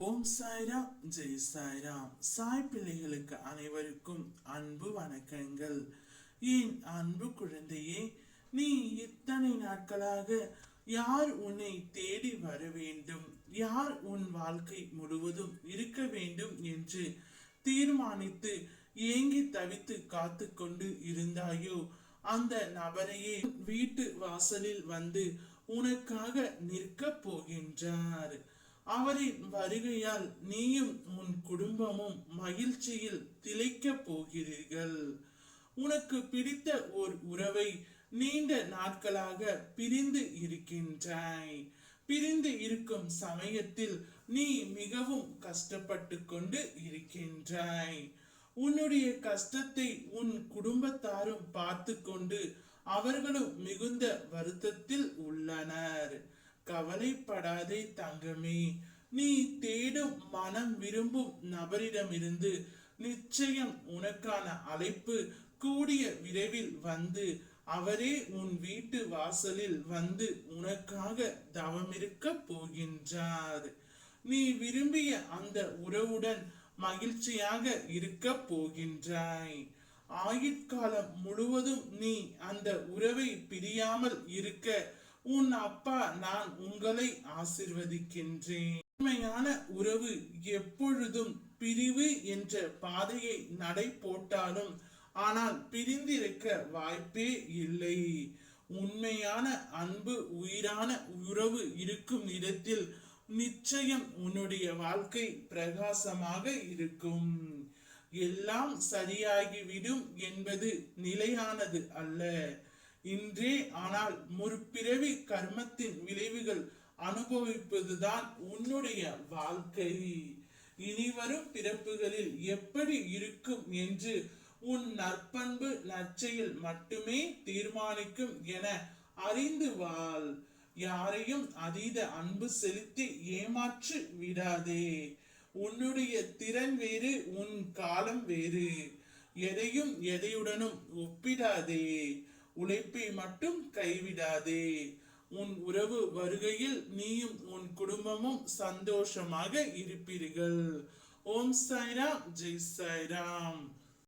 ஓம் சாய்ராம், ஜெய் சாய்ராம். சாய் பிள்ளைகளுக்கு அனைவருக்கும் அன்பு வணக்கங்கள். என் அன்பு குழந்தையே, நீ இத்தனை நாட்களாக யார் உன்னை தேடி வர வேண்டும், யார் உன் வாழ்க்கை முழுவதும் இருக்க வேண்டும் என்று தீர்மானித்து ஏங்கி தவித்து காத்து கொண்டு இருந்தாயோ, அந்த நபரையே வீட்டு வாசலில் வந்து உனக்காக நிற்க போகின்றார். அவரின் வருகையால் நீயும் உன் குடும்பமும் மகிழ்ச்சியில் திளைக்க போகிறீர்கள். உனக்கு பிடித்த ஓர் உறவை நீண்ட நாட்களாக பிரிந்து இருக்கின்றாய். பிரிந்து இருக்கும் சமயத்தில் நீ மிகவும் கஷ்டப்பட்டு கொண்டு இருக்கின்றாய். உன்னுடைய கஷ்டத்தை உன் குடும்பத்தாரும் பார்த்து கொண்டு அவர்களும் மிகுந்த வருத்தத்தில் உள்ளனர். கவலைப்படாதே தங்கமே, நீ தேடும் மனம் விரும்பும் நபரிடமிருந்து நிச்சயம் உனக்கான அழைப்பு கூடிய விரைவில் வந்து அவரே உன் வீட்டு வாசலில் வந்து உனக்காக தவமிருக்க போகின்றார். நீ விரும்பிய அந்த உறவுடன் மகிழ்ச்சியாக இருக்க போகின்றாய். ஆயுட்காலம் முழுவதும் நீ அந்த உறவை பிரியாமல் இருக்க உன் அப்பா நான் உங்களை ஆசிர்வதிக்கின்றேன். உண்மையான உறவு எப்பொழுதும் பிரிவு என்ற பாதையை நடை போட்டாலும் ஆனால் பிரிந்திருக்க வாய்ப்பே இல்லை. உண்மையான அன்பு உயிரான உறவு இருக்கும் இடத்தில் நிச்சயம் உன்னுடைய வாழ்க்கை பிரகாசமாக இருக்கும். எல்லாம் சரியாகிவிடும் என்பது நிலையானது அல்ல. இன்றே ஆனால் முற்பிறவி கர்மத்தின் விளைவுகள் அனுபவிப்பதுதான் உன்னுடைய வாழ்க்கை. இனிவரும் பிறப்புகளில் எப்படி இருக்கும் என்று உன் நற்பண்பு நற்செயல் மட்டுமே தீர்மானிக்கும் என அறிந்து வாழ். யாரையும் அதீத அன்பு செலுத்தி ஏமாற்றி விடாதே. உன்னுடைய திறன் வேறு, உன் காலம் வேறு. எதையும் எதையுடனும் ஒப்பிடாதே. உழைப்பை மட்டும் கைவிடாதே. உன் உறவு வருகையில் நீயும் உன் குடும்பமும் சந்தோஷமாக இருப்பீர்கள். ஓம் சாய்ராம், ஜெய் சாய்ராம்.